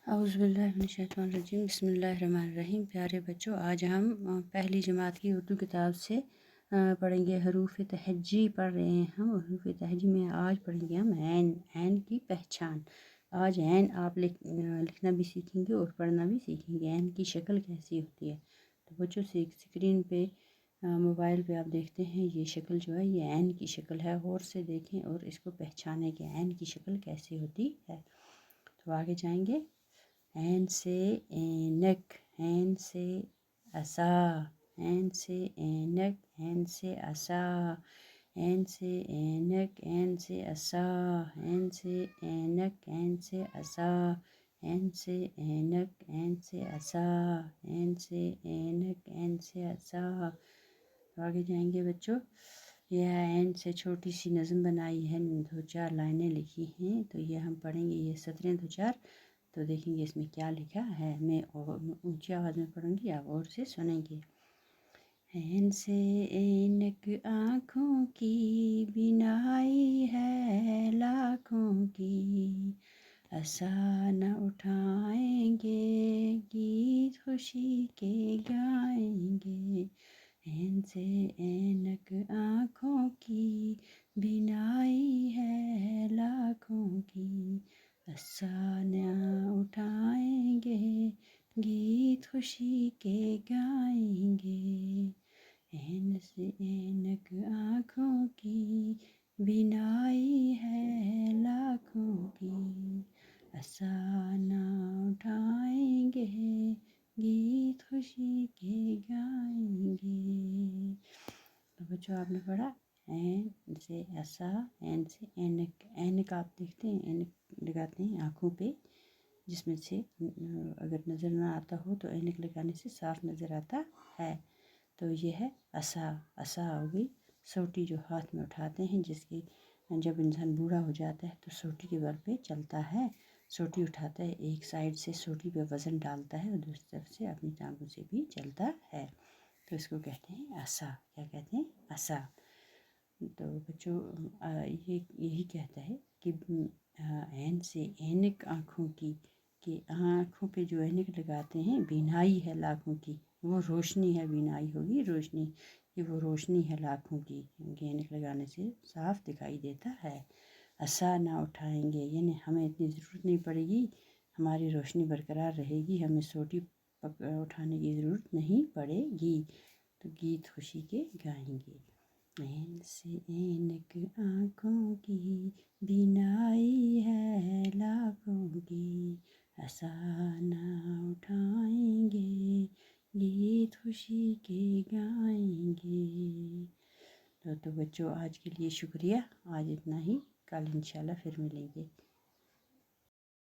اعوذ باللہ من الشیطان الرجیم، بسم اللہ الرحمن الرحیم۔ پیارے بچوں، آج ہم پہلی جماعت کی اردو کتاب سے پڑھیں گے حروف تہجی پڑھ رہے ہیں ہم۔ حروف تہجی میں آج پڑھیں گے ہم عین کی پہچان۔ آج عین آپ لکھنا بھی سیکھیں گے اور پڑھنا بھی سیکھیں گے۔ عین کی شکل کیسی ہوتی ہے؟ تو بچوں اسکرین پہ موبائل پہ آپ دیکھتے ہیں یہ شکل جو ہے یہ عین کی شکل ہے، غور سے دیکھیں اور اس کو پہچانیں کہ عین کی شکل کیسی ہوتی ہے۔ تو آگے جائیں گے۔ عین سے اینک، عین سے عصا، عین سے اینک، عین سے عصا، عین سے اینک، عین سے عصا، عین سے اینک، عین سے عصا، عین سے اینک، عین سے عصا، عین سے اینک، عین سے عصا۔ آگے جائیں گے بچوں۔ یہ عین سے چھوٹی سی نظم بنائی ہے، 2-4 لائنیں لکھی ہیں، تو یہ ہم پڑھیں گے، یہ سطریں 2-4، تو دیکھیں گے اس میں کیا لکھا ہے۔ میں اونچی آواز میں پڑھوں گی، آپ غور سے سنیں گے۔ عین سے اینک آنکھوں کی بینائی ہے لاکھوں کی، عصا نہ اٹھائیں گے گیت خوشی کے گائیں گے۔ عین سے اینک آنکھوں کی بینائی ہے لاکھوں کی، عصا نہ اٹھائیں گے گیت خوشی کے گائیں گے۔ عین سے اینک آنکھوں کی بینائی ہے لاکھوں کی، عصا نہ اٹھائیں گے گیت خوشی کے گائیں گے۔ تو بچوں آپ نے پڑھا عین سے عصا، عین سے اینک۔ اینک آپ دیکھتے ہیں، اینک لگاتے ہیں آنکھوں پہ، جس میں سے اگر نظر نہ آتا ہو تو اینک لگانے سے صاف نظر آتا ہے۔ تو یہ ہے عصا۔ عصا ہوگی سوٹی جو ہاتھ میں اٹھاتے ہیں، جس کی جب انسان بوڑھا ہو جاتا ہے تو سوٹی کے بل پہ چلتا ہے، سوٹی اٹھاتا ہے، ایک سائیڈ سے سوٹی پہ وزن ڈالتا ہے اور دوسری طرف سے اپنی ٹانگوں سے بھی چلتا ہے، تو اس کو کہتے ہیں عصا۔ کیا کہتے ہیں؟ عصا۔ تو بچوں یہی کہتا ہے کہ عین سے اینک آنکھوں کی، کہ آنکھوں پہ جو اینک لگاتے ہیں، بینائی ہے لاکھوں کی، وہ روشنی ہے، بینائی ہوگی روشنی، کہ وہ روشنی ہے لاکھوں کی، اینک لگانے سے صاف دکھائی دیتا ہے۔ عصا نہ اٹھائیں گے، یعنی ہمیں اتنی ضرورت نہیں پڑے گی، ہماری روشنی برقرار رہے گی، ہمیں سوٹی اٹھانے کی ضرورت نہیں پڑے گی، تو گیت خوشی کے گائیں گے۔ عین سے اینک آنکھوں کی بینائی ہے لاکھوں کی، عصا نہ اٹھائیں گے گیت خوشی کے گائیں گے۔ تو بچوں آج کے لیے شکریہ، آج اتنا ہی، کل انشاءاللہ پھر ملیں گے۔